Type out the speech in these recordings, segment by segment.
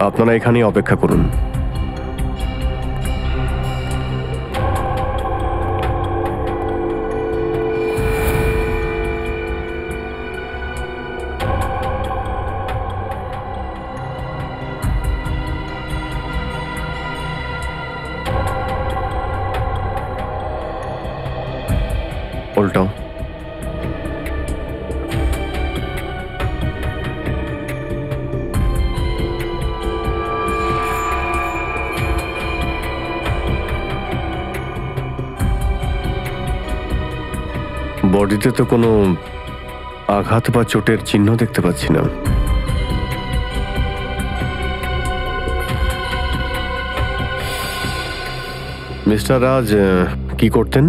আপনারা এখানেই অপেক্ষা করুন। উল্টাও। বডিতে তো কোনো আঘাত বা চোটের চিহ্ন দেখতে পাচ্ছি না। মিস্টার রাজ কি করতেন?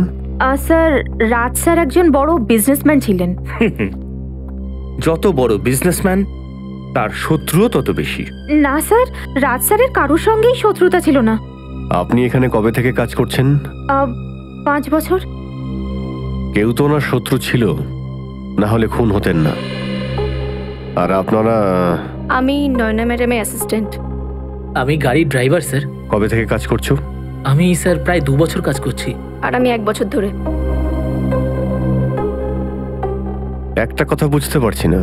স্যার, রাজ স্যার একজন বড় বিজনেসম্যান ছিলেন। যত বড় বিজনেসম্যান তার শত্রুও তত বেশি। না স্যার, রাজ স্যারের কারোর সঙ্গেই শত্রুতা ছিল না। আপনি এখানে কবে থেকে কাজ করছেন? 5 বছর। কেউ তো ওনার শত্রু ছিল, না হলে খুন হতেন না। আর আপনারা? আমি নয়না ম্যাডামের অ্যাসিস্ট্যান্ট। আমি গাড়ির ড্রাইভার স্যার। কবে থেকে কাজ করছো? আমি স্যার প্রায় 2 বছর কাজ করছি। আর আমি 1 বছর ধরে। একটা কথা বুঝতে পারছি না,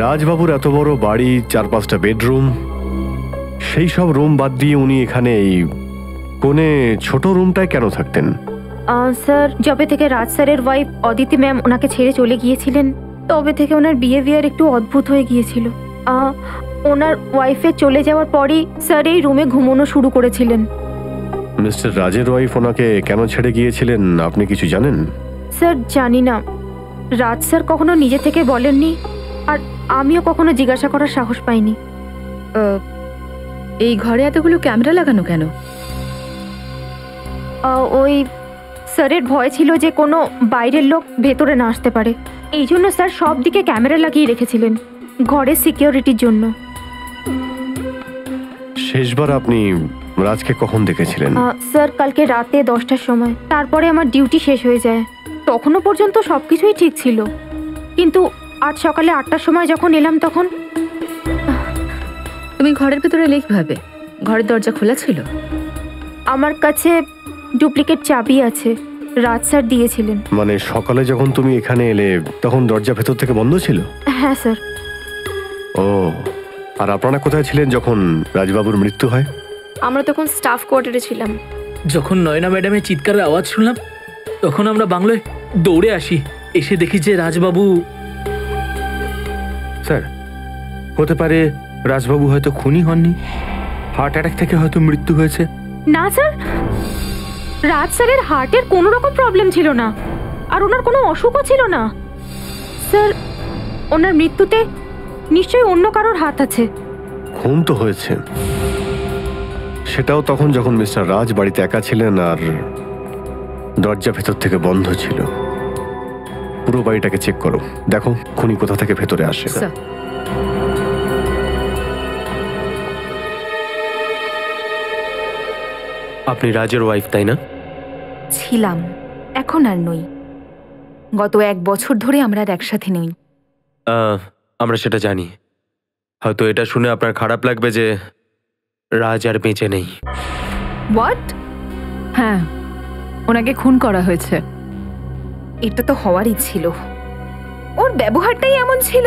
রাজবাবুর এত বড় বাড়ি, 4-5টা বেডরুম, সেই সব রুম বাদ দিয়ে উনি এখানে এই কোণে ছোট রুমটায় কেন থাকতেন? স্যার, যবে থেকে রাজ স্যারের ওয়াইফ অদিতি ম্যাম ওনাকে ছেড়ে চলে গিয়েছিলেন, তবে থেকে ওনার বিহেভিয়ার একটু অদ্ভুত হয়ে গিয়েছিল। ওনার ওয়াইফের চলে যাওয়ার পরই স্যার এই রুমে ঘুমানো শুরু করেছিলেন। মিস্টার রাজের ওয়াইফ ওনাকে কেন ছেড়ে গিয়েছিলেন আপনি কিছু জানেন? স্যার, জানি না। রাজ স্যার কখনো নিজে থেকে বলেননি, আর আমিও কখনো জিজ্ঞাসা করার সাহস পাইনি। এই ঘরে এতগুলো ক্যামেরা লাগানো কেন? ওই স্যারের ভয় ছিল যে কোনো বাইরের লোক ভেতরে না আসতে পারে, এই জন্য স্যার সব দিকে ক্যামেরা লাগিয়ে রেখেছিলেন, ঘরের সিকিউরিটির জন্য। শেষবার আপনি রাজকে কখন দেখেছিলেন? স্যার, কালকে রাতে 10টার সময়। তারপরে আমার ডিউটি শেষ হয়ে যায়। তখনও পর্যন্ত সবকিছুই ঠিক ছিল, কিন্তু আজ সকালে 8টার সময় যখন এলাম তখন। তুমি ঘরের ভেতরে এলে কিভাবে? ঘরের দরজা খোলা ছিল? আমার কাছে ডুপ্লিকেট চাবি আছে, রাজ স্যার দিয়েছিলেন। মানে সকালে যখন তুমি এখানে এলে তখন দরজা ভেতর থেকে বন্ধ ছিল? হ্যাঁ স্যার। ও, আর আপনারা কোথায় ছিলেন যখন রাজবাবুর মৃত্যু হয়? আমরা তখন স্টাফ কোয়ার্টারে ছিলাম। যখন নয়না ম্যাডামের চিৎকারের আওয়াজ শুনলাম তখন আমরা বাংলোয় দৌড়ে আসি, এসে দেখি যে রাজবাবু। স্যার, হতে পারে রাজবাবু হয়তো খুনি হননি, হার্ট অ্যাটাক থেকে হয়তো মৃত্যু হয়েছে। না স্যার, রাজ স্যারের হার্টের কোনো রকম প্রবলেম ছিল না, আর ওনার কোনো অসুখও ছিল না। স্যার, ওনার মৃত্যুতে নিশ্চয়ই অন্য কারোর হাত আছে। খুন তো হয়েছে, সেটাও তখন যখন মিস্টার রাজ বাড়িতে একা ছিলেন আর দরজা ভেতর থেকে বন্ধ ছিল। পুরো বাড়িটাকে চেক করো, দেখো খুনি কোথা থেকে ভেতরে আসে। আপনি রাজের ওয়াইফ, তাই না? ছিলাম, এখন আর নই। গত 1 বছর ধরে আমরা আর একসাথে নই। আমরা সেটা জানি। হয়তো এটা শুনে আপনার খারাপ লাগবে যে রাজ আর বেঁচে নেই। হোয়াট? হ্যাঁ, ওনাকে খুন করা হয়েছে। এটা তো হওয়ারই ছিল। ওর ব্যবহারটাই এমন ছিল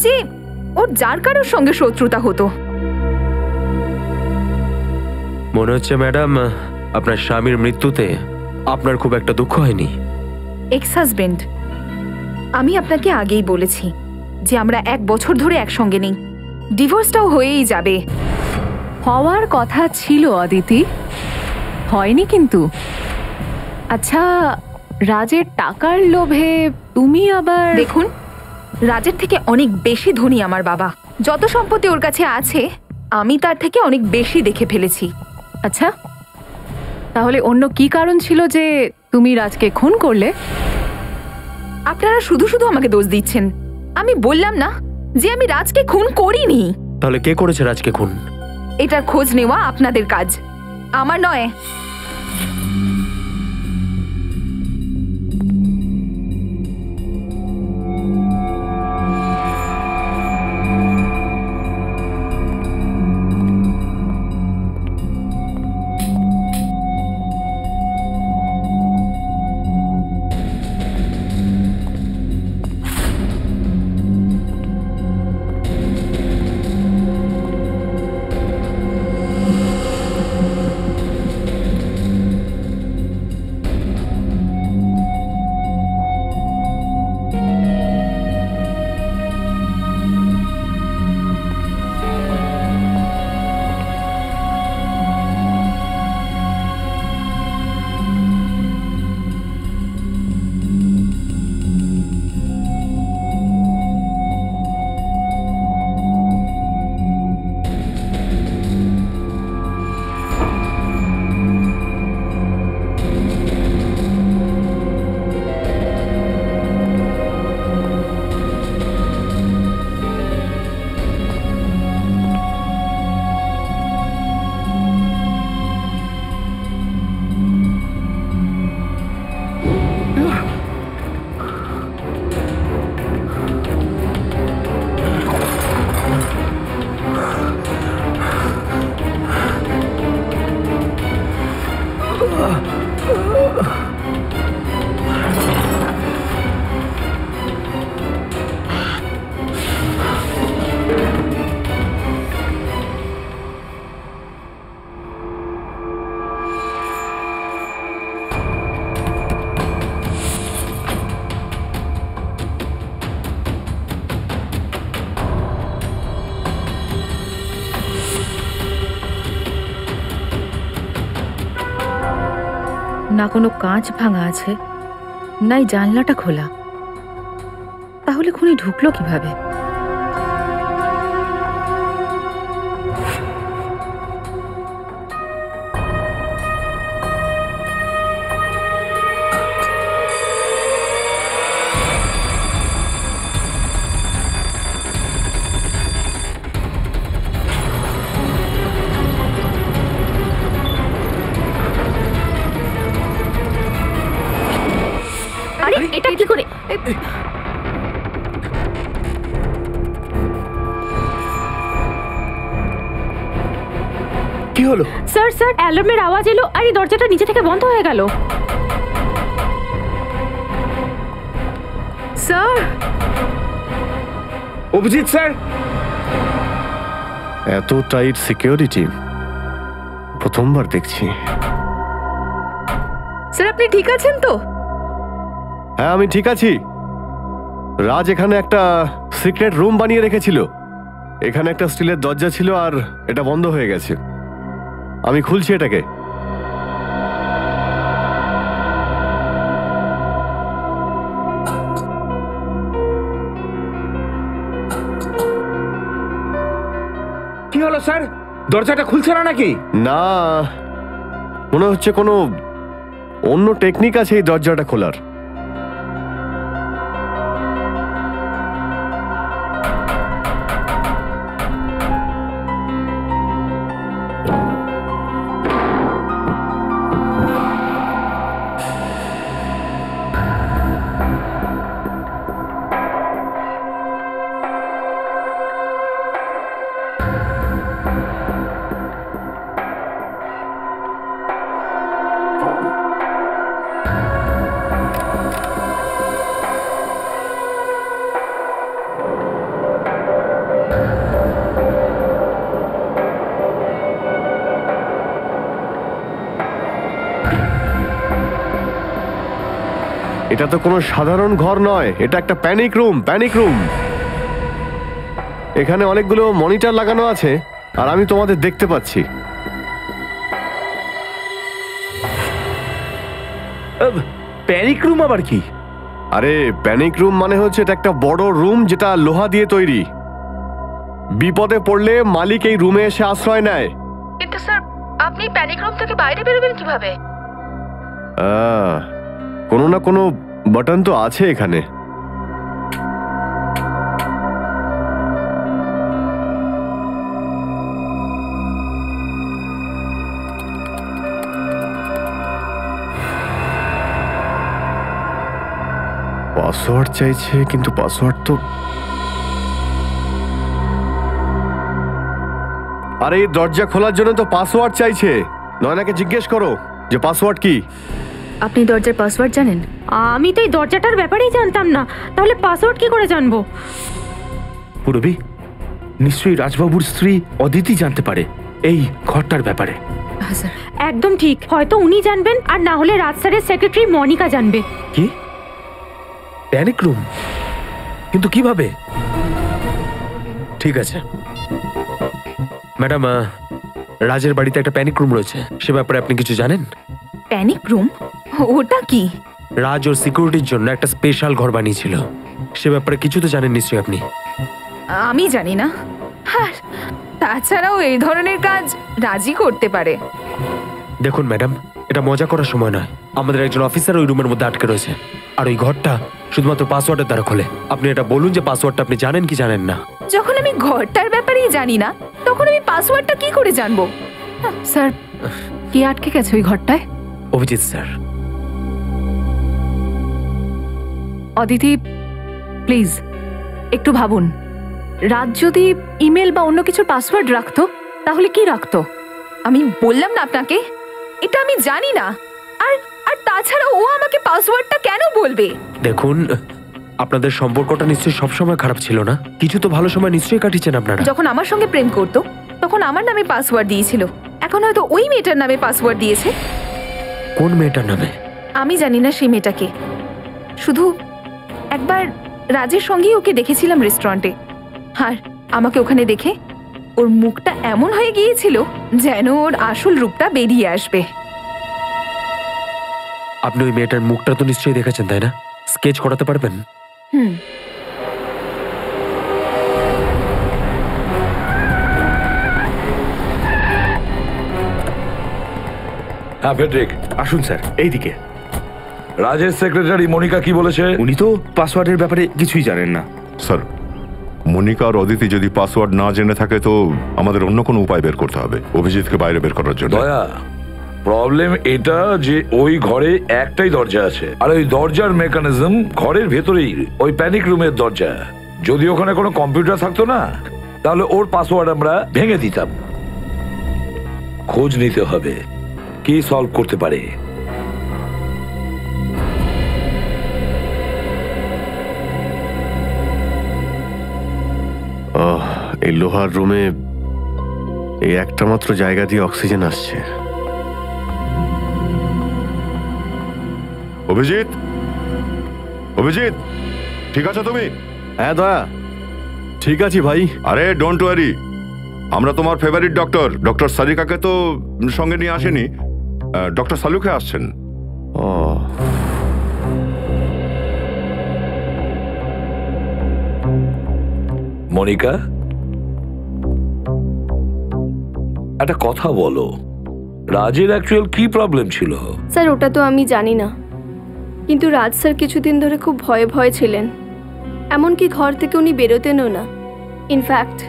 যে ওর যার কারোর সঙ্গে শত্রুতা হতো। মনে হচ্ছে ম্যাডাম আপনার স্বামীর মৃত্যুতে আপনার খুব একটা দুঃখ হয়নি। এক্স হাজবেন্ড, আমি আপনাকে আগেই বলেছি যে আমরা 1 বছর ধরে একসঙ্গে নেই, ডিভোর্সটাও হয়েই যাবে। হওয়ার কথা ছিল অদিতি, হয়নি কিন্তু। আচ্ছা, রাজের টাকার লোভে তুমি আবার? দেখুন, রাজের থেকে অনেক বেশি ধনী আমার বাবা। যত সম্পত্তি ওর কাছে আছে আমি তার থেকে অনেক বেশি দেখে ফেলেছি। আচ্ছা, তাহলে অন্য কি কারণ ছিল যে তুমি রাজকে খুন করলে? আপনারা শুধু শুধু আমাকে দোষ দিচ্ছেন। আমি বললাম না যে আমি রাজকে খুন করিনি। তাহলে কে করেছে রাজকে খুন? এটার খোঁজ নেওয়া আপনাদের কাজ, আমার নয়। না কোনো কাঁচ ভাঙা আছে, নাই জানলাটা খোলা। তাহলে খুনি ঢুকলো কিভাবে? আরে এটা কি করে? কি হলো? স্যার স্যার, অ্যালার্মের আওয়াজ এলো আর এই দরজাটা নিচে থেকে বন্ধ হয়ে গেল। স্যার, অভিজিৎ স্যার, এত টাইট সিকিউরিটি প্রথমবার দেখছি। স্যার আপনি ঠিক আছেন তো? হ্যাঁ, আমি ঠিক আছি। রাজ এখানে একটা সিক্রেট রুম বানিয়ে রেখেছিল। এখানে একটা স্টিলের দরজা ছিল আর এটা বন্ধ হয়ে গেছে। আমি খুলছি এটাকে। কি হলো স্যার? দরজাটা খুলছে না নাকি? না, মনে হচ্ছে কোনো অন্য টেকনিক আছে এই দরজাটা খোলার। এটা তো কোনো সাধারণ ঘর নয়, এটা একটা প্যানিক রুম। Panic room. এখানে অনেকগুলো মনিটর লাগানো আছে আর আমি তোমাদের দেখতে পাচ্ছি। প্যানিক রুম আবার কি? আরে প্যানিক রুম মানে হচ্ছে এটা একটা বড় রুম যেটা লোহা দিয়ে তৈরি। বিপদে পড়লে মালিক এই রুমে এসে আশ্রয় নেয়। কিন্তু স্যার আপনি প্যানিক রুম থেকে বাইরে বেরোবেন কিভাবে? কোনো না কোনো বাটন তো আছে এখানে। পাসওয়ার্ড চাইছে, কিন্তু পাসওয়ার্ড তো আরে এই দরজা খোলার জন্য তো পাসওয়ার্ড চাইছে। নয়নাকে জিজ্ঞেস করো যে পাসওয়ার্ড কি। আপনি দরজার পাসওয়ার্ড জানেন? আমি তো এই দরজাটার ব্যাপারেই জানতাম না, তাহলে পাসওয়ার্ড কি করে জানবো? পুরবি, নিশ্চয়ই রাজবাবুর স্ত্রী অদিতি জানতে পারে এই ঘরটার ব্যাপারে। হ্যাঁ স্যার। একদম ঠিক, হয়তো উনি জানবেন, আর না হলে রাজ স্যারের সেক্রেটারি মনিকা জানবে। কি প্যানিক রুম? কিন্তু কিভাবে? ঠিক আছে ম্যাডাম, রাজের বাড়িতে একটা প্যানিক রুম রয়েছে, সে ব্যাপারে আপনি কিছু জানেন? Panic room? ওটা কি? রাজ ওর সিকিউরিটির জন্য একটা স্পেশাল ঘর বানিয়েছিল, সে ব্যাপারে কিছু তো জানেন নিশ্চয়ই আপনি। আমি জানি না। হ্যাঁ, তাছাড়াও এই ধরনের কাজ রাজি করতে পারে। দেখুন ম্যাডাম, এটা মজা করার সময় নয়। আমাদের একজন অফিসার ওই রুমের মধ্যে আটকে রয়েছে, আর ওই ঘরটা শুধুমাত্র পাসওয়ার্ডের দ্বারা খোলে। আপনি এটা বলুন যে পাসওয়ার্ডটা আপনি জানেন কি জানেন না। যখন আমি ঘরটার ব্যাপারেই জানি না, তখন আমি পাসওয়ার্ডটা কি করে জানবো? স্যার, কি আটকে গেছে ওই ঘরটায়? অভিজিৎ স্যার। অদিতি, প্লিজ একটু ভাবুন। রাজ যদি ইমেল বা অন্য কিছুর পাসওয়ার্ড রাখতো, তাহলে কি রাখতো? আমি বললাম না আপনাকে, এটা আমি জানি না। আর আর তাছাড়া ও আমাকে পাসওয়ার্ডটা কেন বলবে? দেখুন, আপনাদের সম্পর্কটা নিশ্চয়ই সবসময় খারাপ ছিল না, কিছু তো ভালো সময় নিশ্চয়ই কাটিয়েছেন আপনারা। যখন আমার সঙ্গে প্রেম করতো তখন আমার নামে পাসওয়ার্ড দিয়েছিল, এখন হয়তো ওই মেয়েটার নামে পাসওয়ার্ড দিয়েছে। কোন মেয়েটার নামে? আমি জানি না সেই মেয়েটাকে। শুধু একবার রাজের সঙ্গেই ওকে দেখেছিলাম রেস্টুরেন্টে, আর আমাকে ওখানে দেখে ওর মুখটা এমন হয়ে গিয়েছিল যেন ওর আসল রূপটা বেরিয়ে আসবে। আপনি ওই মেয়েটার মুখটা তো নিশ্চয়ই দেখেছেন, তাই না? স্কেচ করাতে পারবেন? হ্যাঁ ফেডরিক, আসুন স্যার এইদিকে। রাজের সেক্রেটারি মনিকা কি বলেছে? উনি তো পাসওয়ার্ডের ব্যাপারে কিছুই জানেন না। স্যার, মনিকা আর অদিতি যদি পাসওয়ার্ড না জেনে থাকে তো আমাদের অন্য কোনো উপায় বের করতে হবে অভিজিৎকে বাইরে বের করার জন্য। দয়া, প্রবলেম এটা যে ওই ঘরে একটাই দরজা আছে, আর ওই দরজার মেকানিজম ঘরের ভেতরেই, ওই প্যানিক রুমের দরজা। যদি ওখানে কোনো কম্পিউটার থাকতো না, তাহলে ওর পাসওয়ার্ড আমরা ভেঙে দিতাম। খোঁজ নিতে হবে কি সলভ করতে পারে। এই লোহার রুমে এই একটা মাত্র জায়গা দিয়ে অক্সিজেন আসছে। অভিজিৎ, অভিজিৎ, ঠিক আছো তুমি? হ্যাঁ দয়া, ঠিক আছি ভাই। আরে ডোন্ট ওয়ারি, আমরা তোমার ফেভারিট ডক্টর সারিকাকে তো সঙ্গে নিয়ে আসেনি, ডক্টর সালুকে আসছেন। ও, মনিকা, একটা কথা বলো, রাজের অ্যাকচুয়াল কি প্রবলেম ছিল? স্যার ওটা তো আমি জানি না, কিন্তু রাজ স্যার কিছুদিন ধরে খুব ভয়ে ভয়ে ছিলেন। এমনকি ঘর থেকে উনি বেরোতেনও না। ইনফ্যাক্ট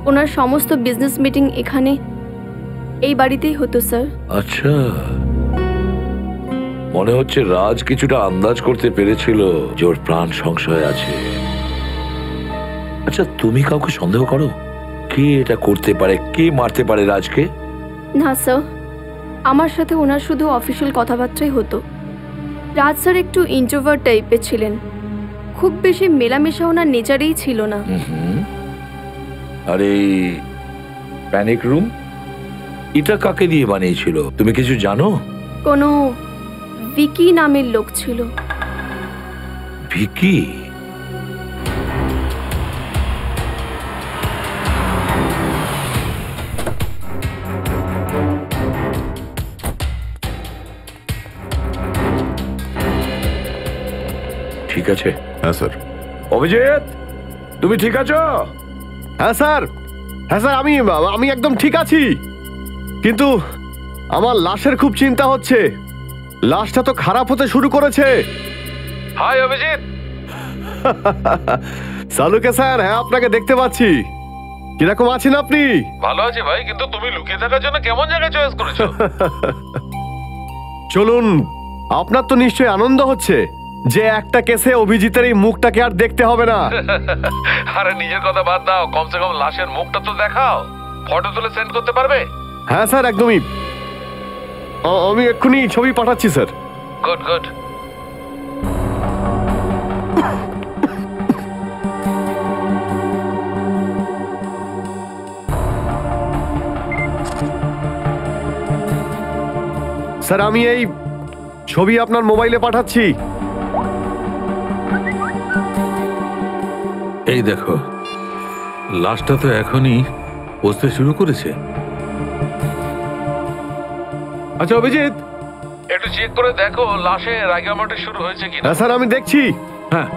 ওনার সমস্ত বিজনেস মিটিং এখানে এই বাড়িতেই হতো স্যার। আচ্ছা, মনে হচ্ছে রাজ কিছুটা আন্দাজ করতে পেরেছিল যে ওর প্রাণ সংশয় আছে। আচ্ছা, তুমি কাউকে সন্দেহ করো? কে এটা করতে পারে, কে মারতে পারে রাজকে? না স্যার, আমার সাথে ওনার শুধু অফিসিয়াল কথাবার্তাই হতো। রাজ স্যার একটু ইন্ট্রোভার্ট টাইপের ছিলেন, খুব বেশি মেলামেশা ওনার নেচারেই ছিল না। আরে প্যানিক রুম এটা কাকে দিয়ে বানিয়েছিল তুমি কিছু জানো? কোনো ভিকি নামের লোক ছিল। ভিকি? ঠিক আছে? হ্যাঁ স্যার। অভিজিৎ, তুমি ঠিক আছো? হ্যাঁ স্যার, হ্যাঁ স্যার, আমি একদম ঠিক আছি, কিন্তু আমার লাশের খুব চিন্তা হচ্ছে। লাশটা তো খারাপ হতে শুরু করেছে। হাই অভিজিৎ। সালুকে স্যার, হ্যাঁ আপনাকে দেখতে পাচ্ছি। কিরকম আছেন আপনি? ভালো আছি ভাই, কিন্তু তুমি লুকিয়ে থাকার জন্য কেমন জায়গা চয়েস করেছো? চলুন, আপনার তো নিশ্চয়ই আনন্দ হচ্ছে যে একটা কেসে অভিজিতের এই মুখটাকে আর দেখতে হবে না। আরে নিজের কথা বাদ দাও, কমসে কম লাশের মুখটা তো দেখাও। ফটো তুলে সেন্ড করতে পারবে? হ্যাঁ স্যার, একদমই। আমি এক্ষুনি ছবি পাঠাচ্ছি স্যার। Good good. স্যার, আমি এই ছবি আপনার মোবাইলে পাঠাচ্ছি। এই দেখো, লাশটা তো এখনই বসতে শুরু করেছে। আচ্ছা অভিজিৎ, একটু চেক করে দেখো লাশে রাগামাটি শুরু হয়েছে কিনা। হ্যাঁ স্যার, আমি দেখছি। হ্যাঁ,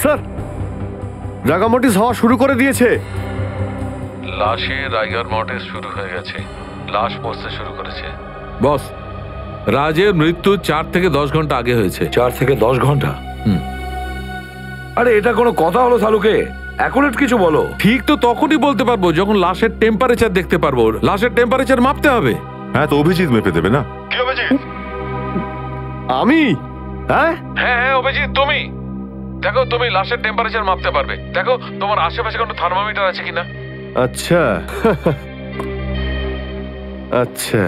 স্যার, রাগামটিস হওয়া শুরু করে দিয়েছে। লাশে রাইগার মর্টিস শুরু হয়ে গেছে, লাশ পড়তে শুরু করেছে। বস, রাজের মৃত্যু 4 থেকে 10 ঘন্টা আগে হয়েছে। 4 থেকে 10 ঘন্টা? আরে এটা কোনো কথা হলো সালুকে? অ্যাকুরেট কিছু বলো। ঠিক তো তখনই বলতে পারবো যখন লাশের টেম্পারেচার দেখতে পারবো। লাশের টেম্পারেচার মাপতে হবে। হ্যাঁ, তো অভিজিৎ মেপে দেবে না? কি অভিজিৎ? আমি? হ্যাঁ হ্যাঁ হ্যাঁ অভিজিৎ, তুমি দেখো, তুমি লাশের টেম্পারেচার মাপতে পারবে। দেখো তোমার আশেপাশে কোনো থার্মোমিটার আছে কিনা। আচ্ছা আচ্ছা,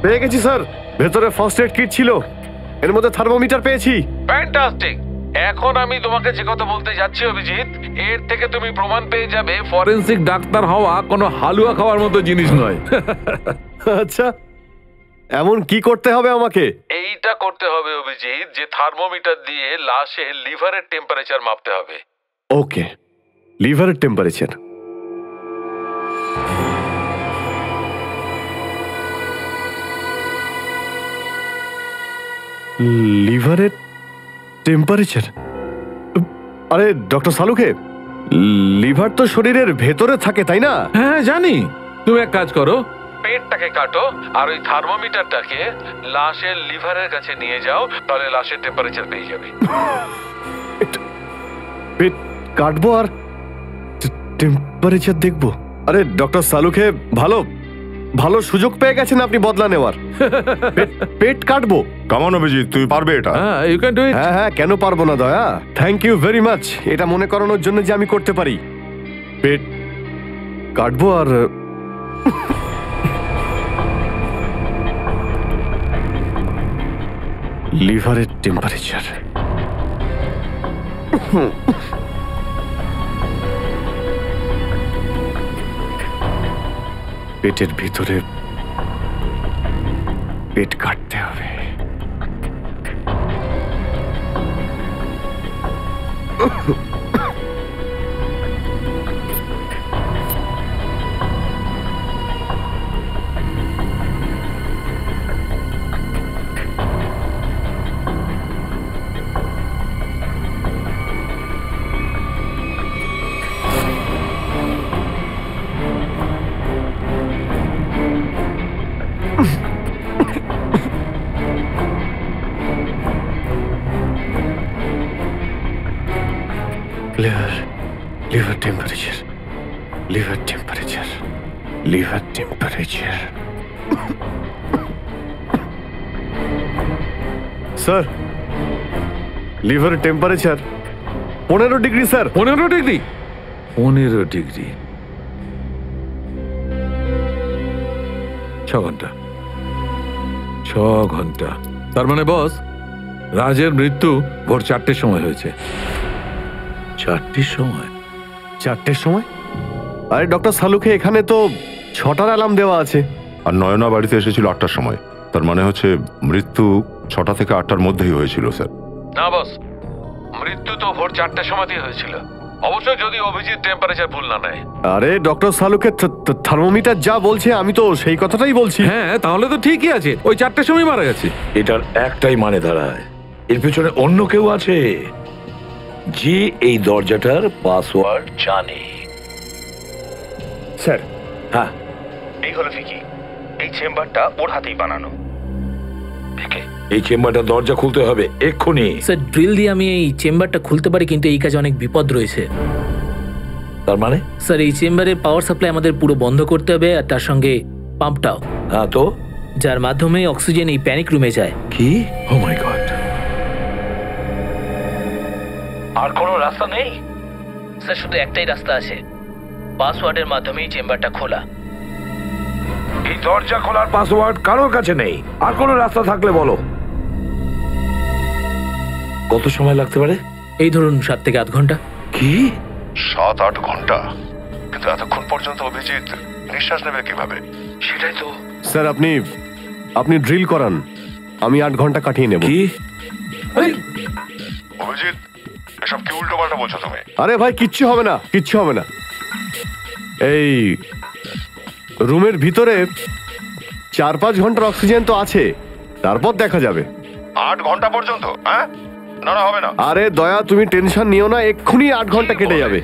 পেয়ে গেছি স্যার। ভেতরে ফার্স্ট এড কিট ছিল, এর মধ্যে থার্মোমিটার পেয়েছি। ফ্যান্টাস্টিক। এখন আমি তোমাকে যে কথা বলতে যাচ্ছি অভিজিৎ, এর থেকে তুমি প্রমাণ পেয়ে যাবে ফরেনসিক ডাক্তার হওয়া কোনো হালুয়া খাওয়ার মতো জিনিস নয়। আচ্ছা, এমন কি করতে হবে আমাকে? এইটা করতে হবে অভিজিৎ, যে থার্মোমিটার দিয়ে লাশের লিভারের টেম্পারেচার মাপতে হবে। ওকে, লিভারের টেম্পারেচার। লিভারের টেম্পারেচার? আরে ডক্টর সালুকে, লিভার তো শরীরের ভেতরে থাকে, তাই না? হ্যাঁ জানি। তুমি এক কাজ করো, পেটটাকে কাটো আর ওই থার্মোমিটারটাকে লাশের লিভারের কাছে নিয়ে যাও, তাহলে লাশের টেম্পারেচার পেয়ে যাবে। পেট কাটবো আর টেম্পারেচার দেখবো? আরে ডক্টর সালুকে, ভালো ভালো সুযোগ পেয়ে গেছেন আপনি বদলা নেওয়ার। পেট কাটবো? কামন অভিজিৎ, তুমি পারবে এটা। হ্যাঁ, ইউ ক্যান ডু ইট। হ্যাঁ হ্যাঁ, কেন পারবো না দয়া। থ্যাংক ইউ ভেরি মাচ, এটা মনে করানোর জন্য যে আমি করতে পারি। পেট কাটবো আর লিভারের টেম্পারেচার। পেটের ভিতরে পেট কাটতে হবে। Liver temperature. Liver temperature. Liver temperature. Sir, liver temperature 15 degree sir. 15 degree? 15 degree, 6 ঘন্টা। 6 ঘন্টা। তার মানে বস, রাজের মৃত্যু ভোর 4টের সময় হয়েছে। 4টের সময়? 4টের সময়? আরে ডক্টর সালুকে, এখানে তো 6টার অ্যালার্ম দেওয়া আছে। আর নয়না বাড়িতে এসেছিল 8টার সময়। তার মানে হচ্ছে মৃত্যু 6টা থেকে 8টার মধ্যেই হয়েছিল স্যার। না বস, মৃত্যু তো ভোর 4টের সময়তেই হয়েছিল, অবশ্যই যদি অভিজিৎ টেম্পারেচার ভুল না নেয়। আরে ডক্টর সালুকে, থার্মোমিটার যা বলছে আমি তো সেই কথাটাই বলছি। হ্যাঁ, তাহলে তো ঠিকই আছে, ওই 4টের সময় মারা গেছে। এটার একটাই মানে দাঁড়ায়, এর পেছনে অন্য কেউ আছে যে এই দরজাটার পাসওয়ার্ড জানে। স্যার, হ্যাঁ, এই হলো ভিকি। এই চেম্বারটা ওর হাতেই বানানো। এই চেম্বারটা দরজা খুলতে হবে এক্ষুনি। স্যার, ড্রিল দিয়ে আমি এই চেম্বারটা খুলতে পারি, কিন্তু এই কাজে অনেক বিপদ রয়েছে। তার মানে? স্যার, এই চেম্বারের পাওয়ার সাপ্লাই আমাদের পুরো বন্ধ করতে হবে, আর তার সঙ্গে পাম্পটাও। হ্যাঁ, তো যার মাধ্যমে অক্সিজেন এই প্যানিক রুমে যায়। কি? ও মাই গড! আর কোনো রাস্তা নেই? স্যার, শুধু একটাই রাস্তা আছে, পাসওয়ার্ডের মাধ্যমেই চেম্বারটা খোলা। এই দরজা খোলার পাসওয়ার্ড কারোর কাছে নেই। আর কোনো রাস্তা থাকলে বলো। কত সময় লাগতে পারে? এই ধরুন 7 থেকে 8 ঘন্টা। কি? 7-8 ঘন্টা? কিন্তু এতক্ষণ পর্যন্ত অভিজিৎ নিঃশ্বাস নেবে কিভাবে? সেটাই তো। স্যার, আপনি ড্রিল করান, আমি 8 ঘন্টা কাটিয়ে নেব। কি? অভিজিৎ, এসব কি উল্টো পাল্টা বলছো তুমি? আরে ভাই, কিচ্ছু হবে না, কিচ্ছু হবে না। এই রুমের ভিতরে 4-5 ঘন্টার অক্সিজেন তো আছে, তারপর দেখা যাবে। 8 ঘন্টা পর্যন্ত? হ্যাঁ, না না, হবে না। আরে দয়া, তুমি টেনশন নিও না, এক্ষুনি 8 ঘন্টা কেটে যাবে।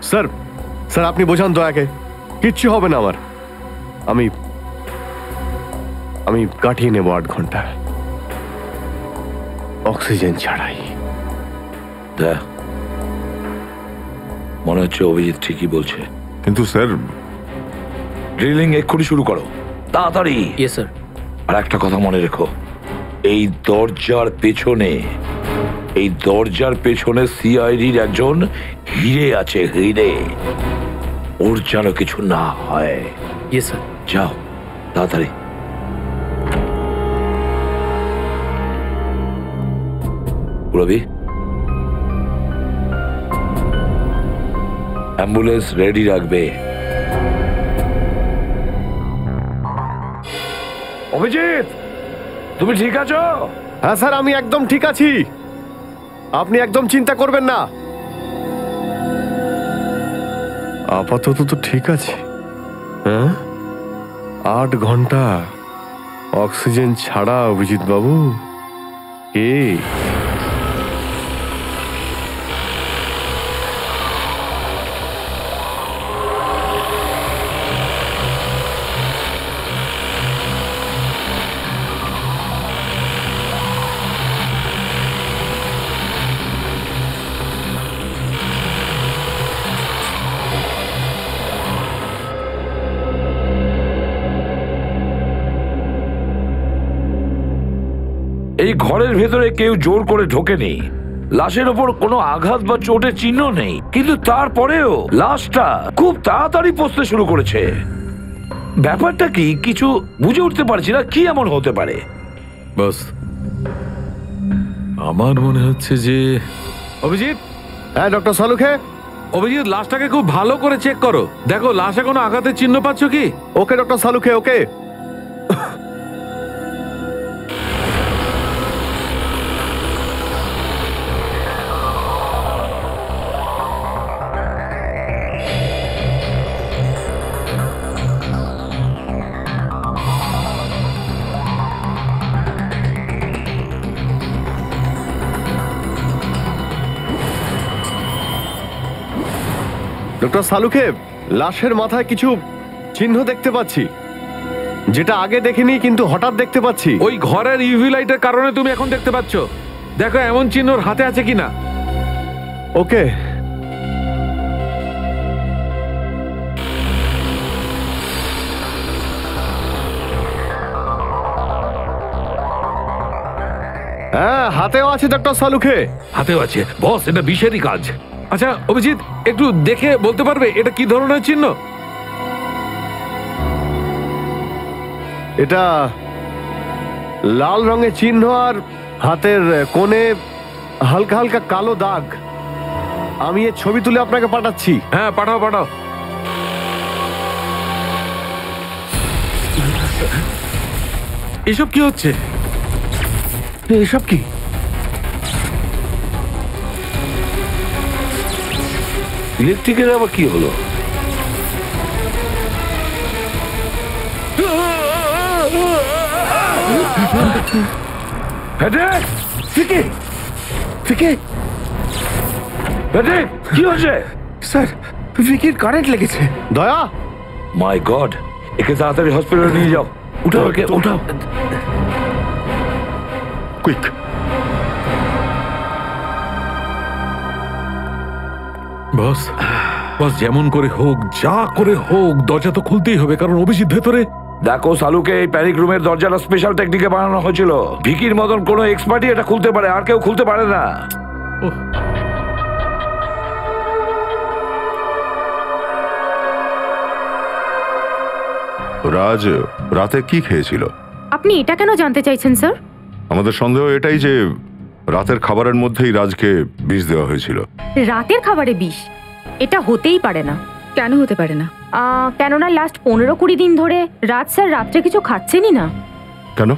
স্যার, আপনি বোঝান দয়াকে, কিচ্ছু হবে না আমার। আমি কাটিয়ে নেব 8 ঘন্টা অক্সিজেন ছাড়াই। দেখ, মনে হচ্ছে অভিজিৎ ঠিকই বলছে। কিন্তু স্যার, ড্রিলিং এক্ষুনি শুরু করো, তাড়াতাড়ি। Yes sir. আর একটা কথা মনে রেখো, এই দরজার পেছনে সিআইডির একজন হিরে আছে, হিরে। ওর যেন কিছু না হয়। Yes sir. যাও তাড়াতাড়ি। রবি, অ্যাম্বুলেন্স রেডি রাখবে। অভিজিৎ, তুমি ঠিক আছো? হ্যাঁ স্যার, আমি একদম ঠিক আছি, আপনি একদম চিন্তা করবেন না। আপাতত তো ঠিক আছে। হ্যাঁ, 8 ঘন্টা অক্সিজেন ছাড়া অভিজিৎ বাবু। কে? এই ঘরের ভেতরে কেউ জোর করে ঢোকেনি। লাশের ওপর কোনো আঘাত বা চোটের চিহ্ন নেই, কিন্তু তারপরেও লাশটা খুব তাড়াতাড়ি পচতে শুরু করেছে। ব্যাপারটা কি কিছু বুঝে উঠতে পারছি না, কি এমন হতে পারে? বস, আমার মনে হচ্ছে যে অভিজিৎ। হ্যাঁ ডক্টর সালুখে। অভিজিৎ, লাশটাকে খুব ভালো করে চেক করো, দেখো লাশে কোনো আঘাতের চিহ্ন পাচ্ছ কি? ওকে ডক্টর সালুখে, ওকে। ডক্টর সালুখে, লাশের মাথায় কিছু চিহ্ন দেখতে পাচ্ছি, যেটা আগে দেখিনি কিন্তু হঠাৎ দেখতে পাচ্ছি। ওই ঘরের ইউভি লাইটের কারণে তুমি এখন দেখতে পাচ্ছ। দেখো এমন চিহ্ন ওর হাতে আছে কিনা। ওকে। হ্যাঁ, হাতেও আছে ডক্টর সালুখে। হাতেও আছে বস, এটা বিষেরই কাজ। আচ্ছা অভিজিৎ, একটু দেখে বলতে পারবে এটা কি ধরনের চিহ্ন? এটা লাল রঙের চিহ্ন আর হাতের কোণে হালকা হালকা কালো দাগ। আমি এর ছবি তুলে আপনাকে পাঠাচ্ছি। হ্যাঁ পাঠাও পাঠাও। এসব কি হচ্ছে? এসব কি? ইলেকট্রিকের আবার কি হলো? কি হচ্ছে? স্যার, ভিকির কারেন্ট লেগেছে। দয়া, মাই গড, একে তাড়াতাড়ি হসপিটালে নিয়ে যাও। উঠাও একে, উঠাও। কুইক। বস বস, যেমন করে হোক, যা করে হোক, দরজা তো খুলতেই হবে, কারণ অভিজিৎ ভেতরে। দেখো সালুকে, এই প্যানিক রুমের দরজাটা স্পেশাল টেকনিকে বানানো হয়েছিল। ভিকির মতন কোনো এক্সপার্টই এটা খুলতে পারে, আর কেউ খুলতে পারে না। রাজ রাতে কি খেয়েছিল? আপনি এটা কেন জানতে চাইছেন স্যার? আমাদের সন্দেহ এটাই যে রাতের খাবারের মধ্যেই রাজকে বিষ দেওয়া হয়েছিল। রাতের খাবারে বিষ? এটা হতেই পারে না। কেন হতে পারে না? কেননা লাস্ট 15-20 দিন ধরে রাত স্যার রাত্রে কিছু খাচ্ছেনই না। কেন?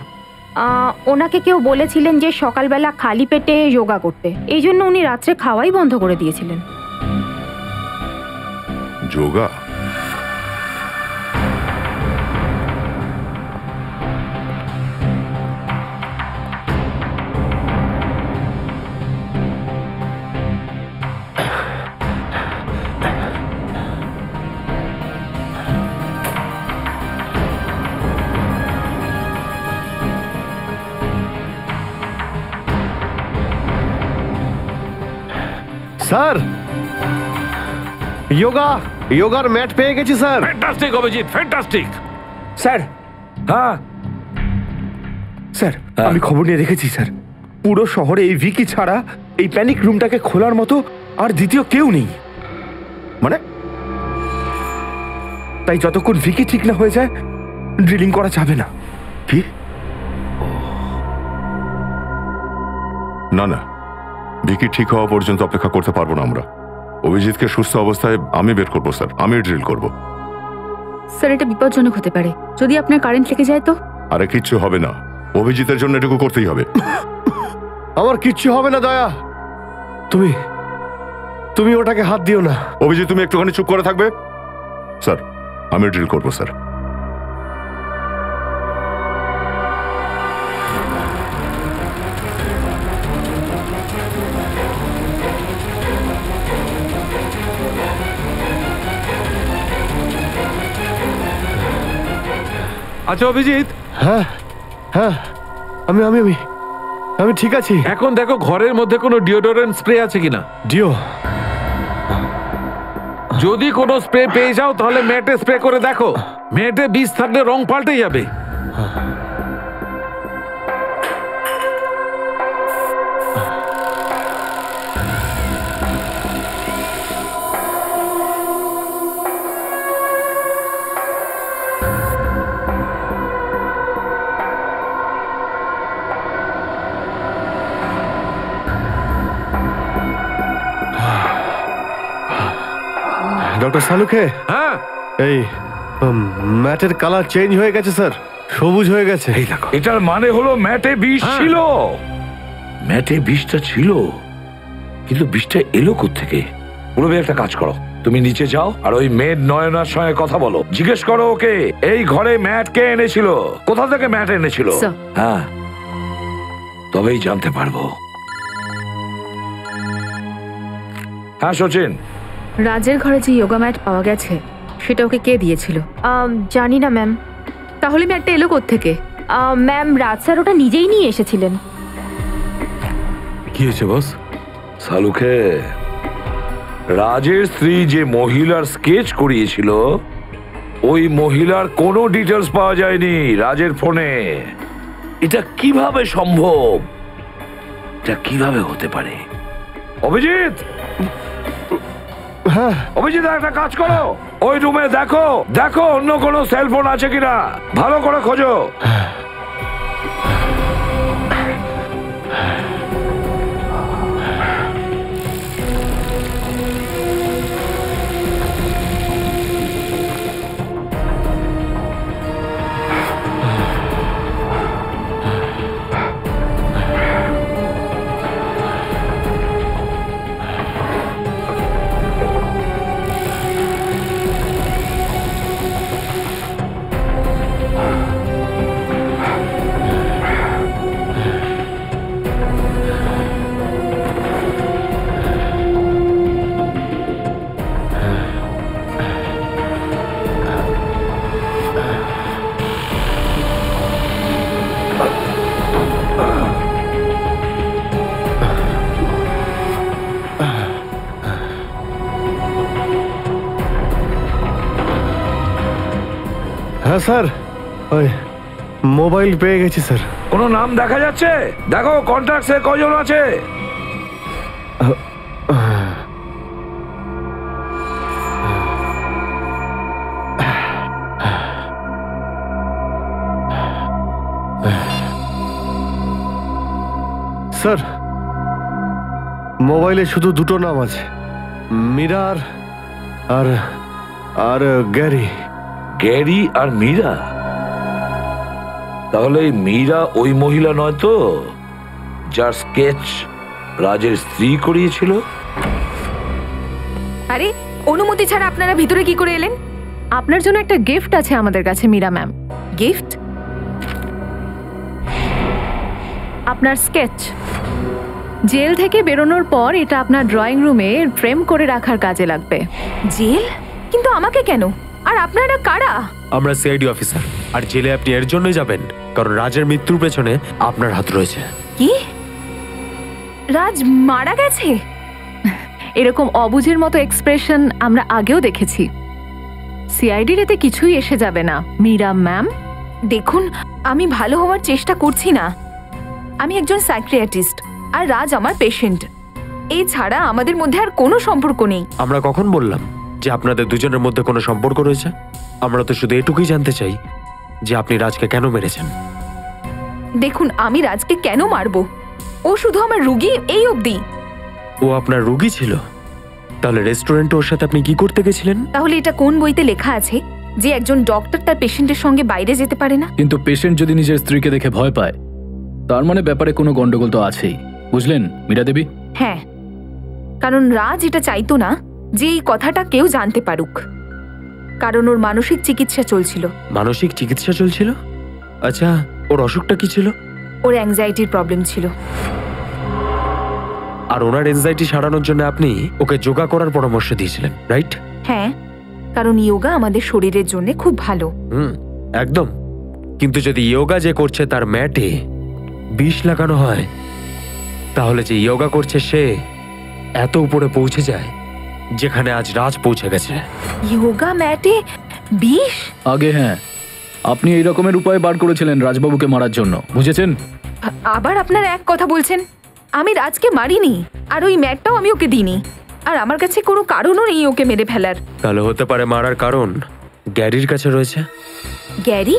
ওনাকে কেউ বলেছিলেন যে সকালবেলা খালি পেটে যোগা করতে, এই জন্য উনি রাত্রে খাওয়াই বন্ধ করে দিয়েছিলেন। যোগা? স্যার, যোগার ম্যাট পেয়ে গেছি sir. Fantastic Abhijit, fantastic. Sir, হ্যাঁ স্যার, আমি খবর নিয়ে দেখেছি স্যার। পুরো শহরে এই ভিকি ছাড়া এই প্যানিক রুমটাকে খোলার মতো আর দ্বিতীয় কেউ নেই। মানে তাই যতক্ষণ ভিকি ঠিক না হয়ে যায় ড্রিলিং করা যাবে না। কি? না না, ভিকি ঠিক হওয়া পর্যন্ত অপেক্ষা করতে পারবো না আমরা। অভিজিৎকে সুস্থ অবস্থায় আমি বের করবো স্যার, আমি ড্রিল করবো। স্যার, এটা বিপজ্জনক হতে পারে। যদি আপনার কারেন্ট লেগে যায় তো? আরে কিচ্ছু হবে না, অভিজিতের জন্য এটুকু করতেই হবে। আমার কিচ্ছু হবে না দয়া, তুমি ওটাকে হাত দিও না। অভিজিৎ, তুমি একটুখানি চুপ করে থাকবে? স্যার, আমি ড্রিল করবো স্যার। আচ্ছা অভিজিৎ। হ্যাঁ হ্যাঁ, আমি আমি আমি আমি ঠিক আছি। এখন দেখো ঘরের মধ্যে কোনো ডিওডোরেন্ট স্প্রে আছে কিনা। যদি কোনো স্প্রে পেয়ে যাও তাহলে ম্যাটে স্প্রে করে দেখো। ম্যাটে বিষ থাকলে রং পাল্টে যাবে। ডক্টর সালুখে, হ্যাঁ, এই ম্যাটের কালার চেঞ্জ হয়ে গেছে স্যার, সবুজ হয়ে গেছে। এই দেখো। এটার মানে হলো ম্যাটে বিষ ছিল। ম্যাটে বিষটা ছিল, কিন্তু বিষটা এলো কোত্থেকে? পুরোবে একটা কাজ করো, তুমি নিচে যাও আর ওই মেড নয়নার সঙ্গে কথা বলো। জিজ্ঞেস করো ওকে এই ঘরে ম্যাট কে এনেছিল, কোথা থেকে ম্যাট এনেছিল। হ্যাঁ, তবেই জানতে পারবো। হ্যাঁ সচিন, রাজের ঘরে যে যোগা ম্যাট পাওয়া গেছে সেটা ওকে কে দিয়েছিল? জানি না ম্যাম। তাহলে ম্যাটটা এলো কোত্থেকে? ম্যাম, রাজ স্যার ওটা নিজেই নিয়ে এসেছিলেন। কি হয়েছে বস? সালুখে, রাজের স্ত্রী যে মহিলার স্কেচ করিয়েছিল ওই মহিলার কোনো ডিটেলস পাওয়া যায়নি রাজের ফোনে। এটা কিভাবে সম্ভব? এটা কিভাবে হতে পারে? অভিজিৎ, হ্যাঁ অভিজিৎ একটা কাজ করো, ওই রুমে দেখো দেখো অন্য কোনো সেলফোন আছে কিনা, ভালো করে খোঁজো। হ্যাঁ স্যার, ওই মোবাইল পেয়ে গেছি স্যার। কোনো নাম দেখা যাচ্ছে? দেখো কন্ট্যাক্টসে কজন আছে। স্যার মোবাইলে শুধু দুটো নাম আছে, মীরা আর আর গ্যারি। গ্যারি আর মীরা? তাহলে এই মীরা ওই মহিলা নয় তো যার স্কেচ রাজের স্ত্রী করিয়েছিল? আরে অনুমতি ছাড়া আপনারা ভিতরে কি করে এলেন? আপনার জন্য একটা গিফট আছে আমাদের কাছে মীরা ম্যাম। গিফট? আপনার স্কেচ। জেল থেকে বেরোনোর পর এটা আপনার ড্রয়িং রুমে ফ্রেম করে রাখার কাজে লাগবে। জেল? কিন্তু আমাকে কেন? আর আপনারা কারা? আমরা সিআইডি অফিসার। আর জেলে আপনি এর জন্যই যাবেন কারণ রাজের মৃত্যুর পেছনে আপনার হাত রয়েছে। কি? রাজ মারা গেছে? এরকম অবুঝের মতো এক্সপ্রেশন আমরা আগেও দেখেছি। সিআইডির এতে কিছুই এসে যাবে না মীরা ম্যাম। দেখুন, আমি ভালো হওয়ার চেষ্টা করছি না। আমি একজন সাইকিয়াট্রিস্ট আর রাজ আমার পেশেন্ট। এই ছাড়া আমাদের মধ্যে আর কোনো সম্পর্ক নেই। আমরা কখন বললাম যে আপনাদের দুজনের মধ্যে কোনো সম্পর্ক রয়েছে? আমরা তো শুধু এটুকুই জানতে চাই যে আপনি রাজকে কেন মেরেছেন। দেখুন, আমি রাজকে কেন মারবো? ও শুধু আমার রুগী, এই অবধি। ও আপনার রোগী ছিল? তাহলে রেস্টুরেন্টে ওর সাথে আপনি কি করতে গেছিলেন? তাহলে এটা কোন বইতে লেখা আছে যে একজন ডক্টর তার পেশেন্টের সঙ্গে বাইরে যেতে পারে না? কিন্তু পেশেন্ট যদি নিজের স্ত্রীকে দেখে ভয় পায়, তার মানে ব্যাপারে কোনো গন্ডগোল তো আছেই, বুঝলেন মীরা দেবী? হ্যাঁ, কারণ রাজ এটা চাইতো না যে এই কথাটা কেউ জানতে পারুক, কারণ ওর মানসিক চিকিৎসা চলছিল। মানসিক চিকিৎসা চলছিল? আচ্ছা, ওর অসুখটা কি ছিল? ওর অ্যাংজাইটির প্রবলেম ছিল। আর ওনার এনজাইটি সারানোর জন্য আপনি ওকে যোগা করার পরামর্শ দিয়েছিলেন, রাইট? হ্যাঁ, কারণ ইয়োগা আমাদের শরীরের জন্য খুব ভালো। একদম। কিন্তু যদি ইয়োগা যে করছে তার ম্যাটে বিষ লাগানো হয়, তাহলে যে ইয়োগা করছে সে এত উপরে পৌঁছে যায় যেখানে আজ রাজ পৌঁছে গেছে। ইয়োগা ম্যাটে বিষ? আগে হ্যাঁ, আপনি এই রকমের উপায় বার করেছিলেন রাজবাবুকে মারার জন্য, বুঝেছেন? আবার আপনারা এক কথা বলছেন। আমি রাজকে মারিনি, আর ওই ম্যাটটাও আমি ওকে দিইনি, আর আমার কাছে কোনো কারণও নেই ওকে মেরে ফেলার। তাহলে হতে পারে মারার কারণ গ্যারির কাছে রয়েছে। গ্যারি?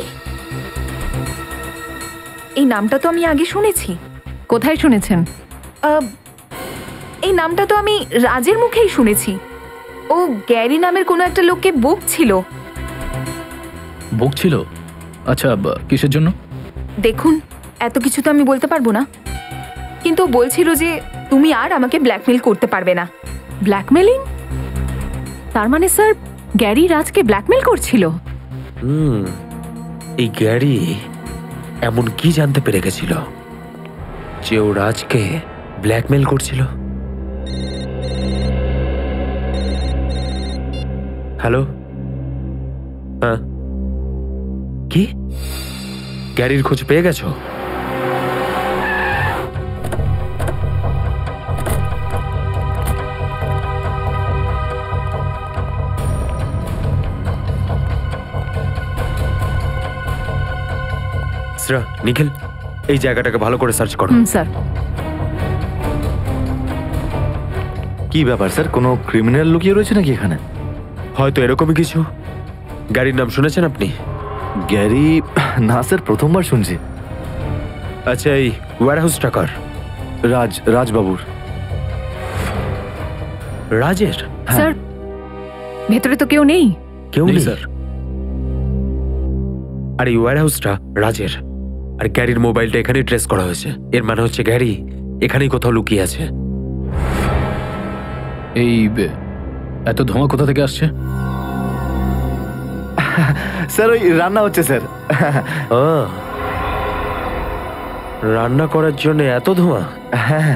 এই নামটা তো আমি আগে শুনেছি। কোথায় শুনেছেন? এই নামটা তো আমি রাজের মুখেই শুনেছি। ও গ্যারি নামের কোনো একটা লোককে বকছিল। বকছিল? আচ্ছা, কিসের জন্য? দেখুন, এত কিছু তো আমি বলতে পারবো না, কিন্তু ও বলছিল যে তুমি আর আমাকে ব্ল্যাকমেল করতে পারবে না। ব্ল্যাকমেলিং? তার মানে স্যার গ্যারি রাজকে ব্ল্যাকমেল করছিল? এই গ্যারি এমন কি জানতে পেরে গেছিল যে ও রাজকে ব্ল্যাকমেল করছিল? হ্যালো? হ্যাঁ, কি গ্যারির খোঁজ পেয়ে গেছো? নিখিল, এই জায়গাটাকে ভালো করে সার্চ করো। স্যার। কি ব্যাপার স্যার, কোনো ক্রিমিনাল লুকিয়ে রয়েছে নাকি এখানে? হয়তো এরকমই কিছু। গাড়ির নাম শুনেছেন আপনি? গ্যারি? না স্যার, প্রথমবার শুনছি। আচ্ছা, এই ওয়্যারহাউস টাকার রাজবাবুর। রাজের? স্যার, ভেতরে তো কেউ নেই। কেউ নেই স্যার। আর এই ওয়্যারহাউসটা রাজের, আর গ্যারির মোবাইলটা এখানেই ট্রেস করা হয়েছে। এর মানে হচ্ছে গ্যারি এখানেই কোথাও লুকিয়ে আছে। এই এত ধোঁয়া কোথা থেকে আসছে? স্যার ওই রান্না হচ্ছে স্যার। রান্না করার জন্য এত ধোঁয়া? হ্যাঁ।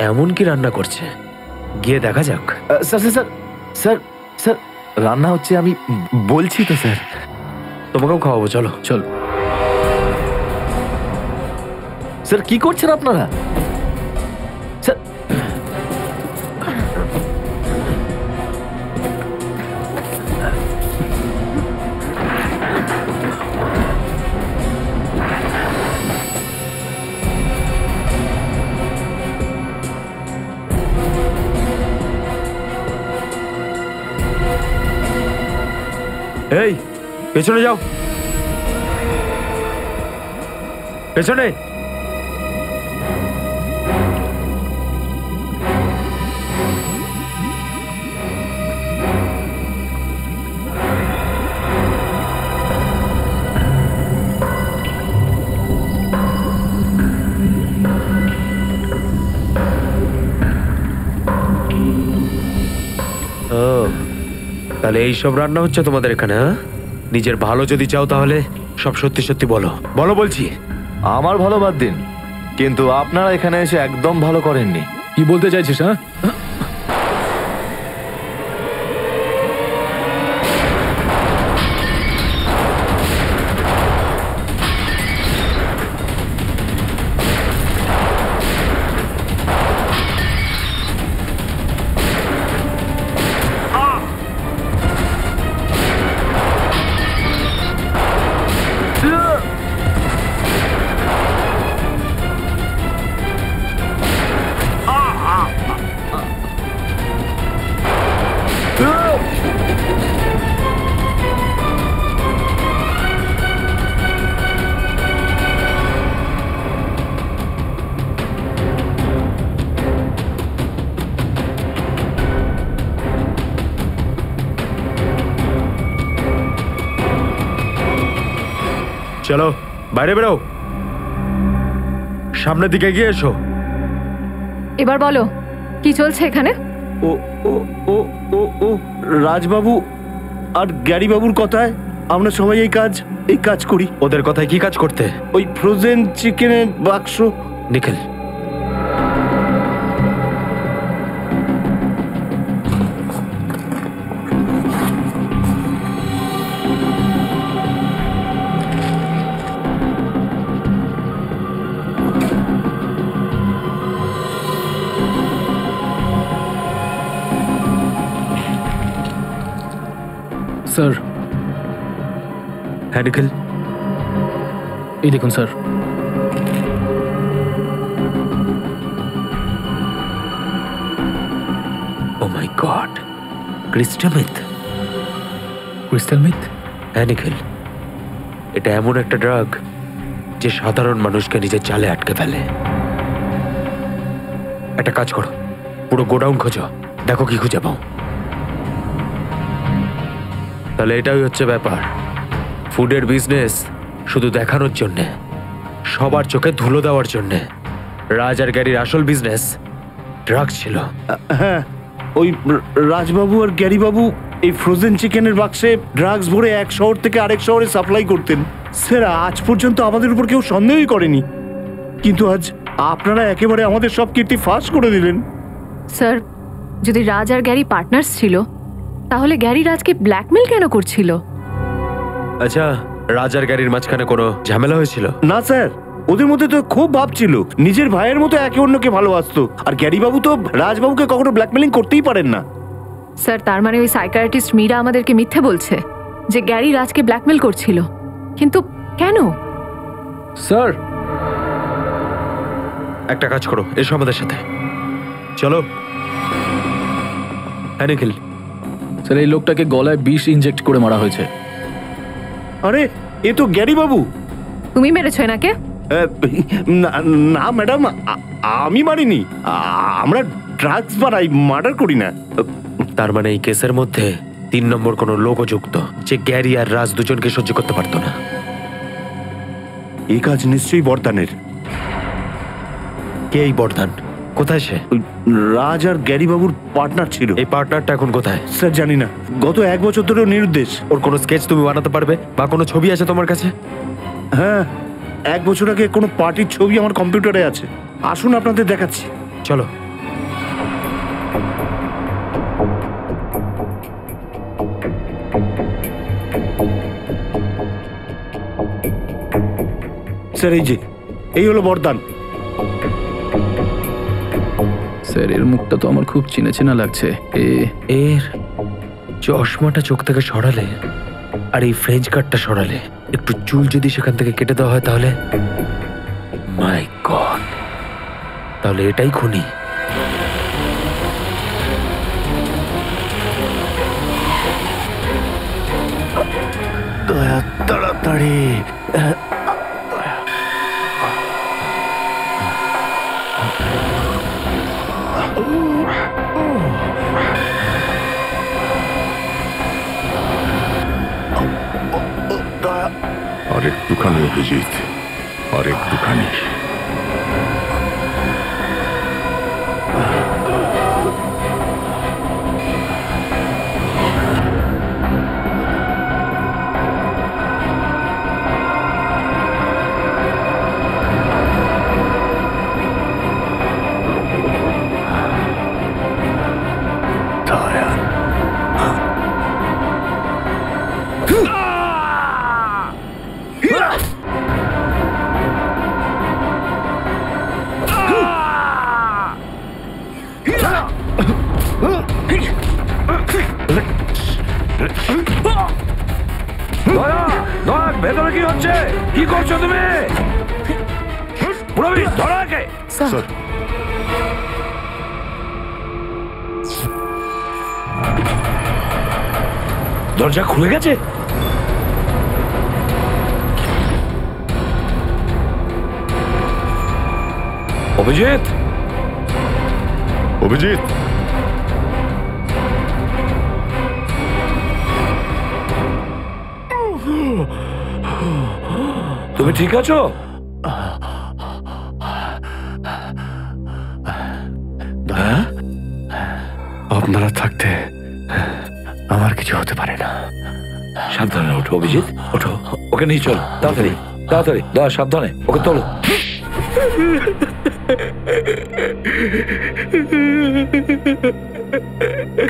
এমন কি রান্না করছে? গিয়ে দেখা যাক। স্যার স্যার স্যার স্যার রান্না হচ্ছে, আমি বলছি তো স্যার। তোমাকেও খাওয়াবো, চলো। চলো। স্যার কি করছেন আপনারা? স্যার এই পেছনে যাও, পেছনে। ও, তাহলে এইসব রান্না হচ্ছে তোমাদের এখানে? হ্যাঁ, নিজের ভালো যদি চাও তাহলে সব সত্যি সত্যি বলো। বলো বলছি। আমার ভালো বাদ দিন, কিন্তু আপনারা এখানে এসে একদম ভালো করেননি। কি বলতে চাইছিস? হ্যাঁ, চলো বাইরে বেরো, সামনের দিকে এগিয়ে এসো। এবার বলো কি চলছে এখানে? ও ও ও ও ও রাজবাবু আর গ্যারি বাবুর কথায় আমরা সবাই এই কাজ করি। ওদের কথায় কি কাজ করতে? ওই ফ্রোজেন চিকেনের বাক্স। নিখিল, স্যার। হ্যাঁ নিখিল, এই দেখুন sir. Oh my God, crystal myth. Crystal myth? হ্যাঁ নিখিল, এটা এমন একটা ড্রাগ যে সাধারণ মানুষকে নিজের জালে আটকে ফেলে। একটা কাজ করো, পুরো গোডাউন খোঁজো, দেখো কি খুঁজে পাও। তাহলে এটাই হচ্ছে ব্যাপার। ফুডের বিজনেস শুধু দেখানোর জন্যে, সবার চোখে ধুলো দেওয়ার জন্যে। রাজ আর গ্যারির আসল বিজনেস ড্রাগস ছিল। হ্যাঁ, ওই রাজবাবু আর গ্যারি বাবু এই ফ্রোজেন চিকেনের বাক্সে ড্রাগস ভরে এক শহর থেকে আরেক শহরে সাপ্লাই করতেন। স্যার আজ পর্যন্ত আমাদের উপর কেউ সন্দেহই করেনি, কিন্তু আজ আপনারা একেবারে আমাদের সব কীর্তি ফাঁস করে দিলেন। স্যার, যদি রাজ আর গ্যারি পার্টনার্স ছিল তাহলে গ্যারি রাজকে ব্ল্যাকমেল কেন করছিল? আচ্ছা, রাজ আর গ্যারির মাঝখানে কোনো ঝামেলা হয়েছিল? না স্যার, ওদের মধ্যে তো খুব ভাব ছিল, নিজের ভাইয়ের মতো একে অন্যকে ভালোবাসতো। আর গ্যারি বাবু তো রাজবাবুকে কখনো ব্ল্যাকমেলিং করতেই পারেন না। স্যার, তার মানে ওই সাইকিয়াট্রিস্ট মীরা আমাদেরকে মিথ্যে বলছে যে গ্যারি রাজকে ব্ল্যাকমেল করছিল? কিন্তু কেন? স্যার, একটা কাজ করো, এসো আমাদের সাথে, চলো। হ্যাঁ নিখিল। স্যার এই লোকটাকে গলায় বিষ ইনজেক্ট করে মারা হয়েছে। আরে এ তো গ্যারি বাবু। তুমি মেরেছো এনাকে? না ম্যাডাম, আমি মারিনি। আমরা ড্রাগস বানাই, মার্ডার করি না। তার মানে এই কেসের মধ্যে 3 নম্বর কোনো লোকও যুক্ত, যে গ্যারি আর রাজ দুজনকে সহ্য করতে পারতো না। এই কাজ নিশ্চয়ই বর্দানের। কে এই বর্ধন? কোথায় সে? রাজ আর গ্যারি বাবুর পার্টনার ছিল। এই পার্টনারটা এখন কোথায়? স্যার জানি না, গত 1 বছর ধরে নিরুদ্দেশ। ওর কোনো স্কেচ তুমি বানাতে পারবে বা কোনো ছবি আছে তোমার কাছে? হ্যাঁ, 1 বছর আগে কোনো পার্টির ছবি আমার কম্পিউটারে আছে। আসুন আপনাদের দেখাচ্ছি। চলো। স্যার এই হলো বর্দান। স্যার এর মুখটা তো আমার খুব চেনা চেনা লাগছে। এর চশমাটা চোখ থেকে সরালে আর এই ফ্রেঞ্চ কাটটা সরালে, একটু চুল যদি সেখান থেকে কেটে দেওয়া হয় তাহলে, মাই গড, তাহলে এটাই খুনি। দয়া, তাড়াতাড়ি। আর একটুখানি অভিজিৎ, আর একটুখানি। ভেতরে কি হচ্ছে? কি করছো তুমি? প্রবীর, ধরো একে। স্যার, দরজা খুলে গেছে। অভিজিৎ, অভিজিৎ, তুমি ঠিক আছো? আপনারা থাকতে আমার কিছু হতে পারে না। সাবধানে ওঠো অভিজিৎ, ওঠো। ওকে নিয়ে চলো, তাড়াতাড়ি তাড়াতাড়ি। দয়া, সাবধানে, ওকে তোলো।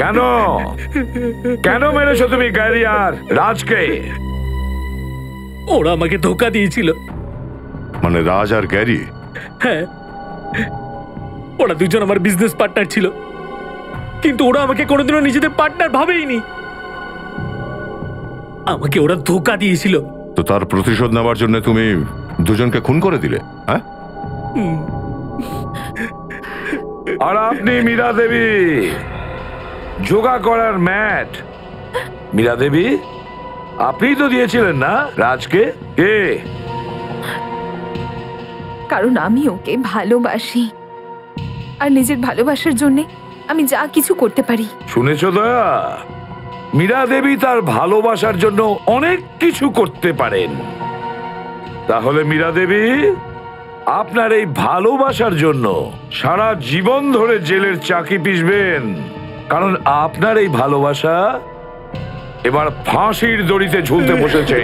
কেন কেন মেরেছো তুমি গ্যারি আর রাজকে? ওরা আমাকে ধোকা দিয়েছিল। মানে রাজ আর গ্যারি? হ্যাঁ, ওরা দুজন আমার বিজনেস পার্টনার ছিল, কিন্তু ওরা আমাকে কোনোদিনও নিজেদের পার্টনার ভাবেইনি। আমাকে ওরা ধোকা দিয়েছিল। তো তার প্রতিশোধ নেওয়ার জন্য তুমি দুজনকে খুন করে দিলে? হ্যাঁ। আর আপনি মীরা দেবী, যোগা করার ম্যাট। মীরা দেবী, আপনি তো দিয়েছিলেন না রাজকে? কে? কারণ আমি ওকে ভালোবাসি, আর নিজের ভালোবাসার জন্য আমি যা কিছু করতে পারি। শুনেছো দয়া, মীরা দেবী তার ভালোবাসার জন্য অনেক কিছু করতে পারেন। তাহলে মীরা দেবী, আপনার এই ভালোবাসার জন্য সারা জীবন ধরে জেলের চাকি পিষবেন, কারণ আপনার এই ভালোবাসা এবার ফাঁসির দড়িতে ঝুলতে বসেছে।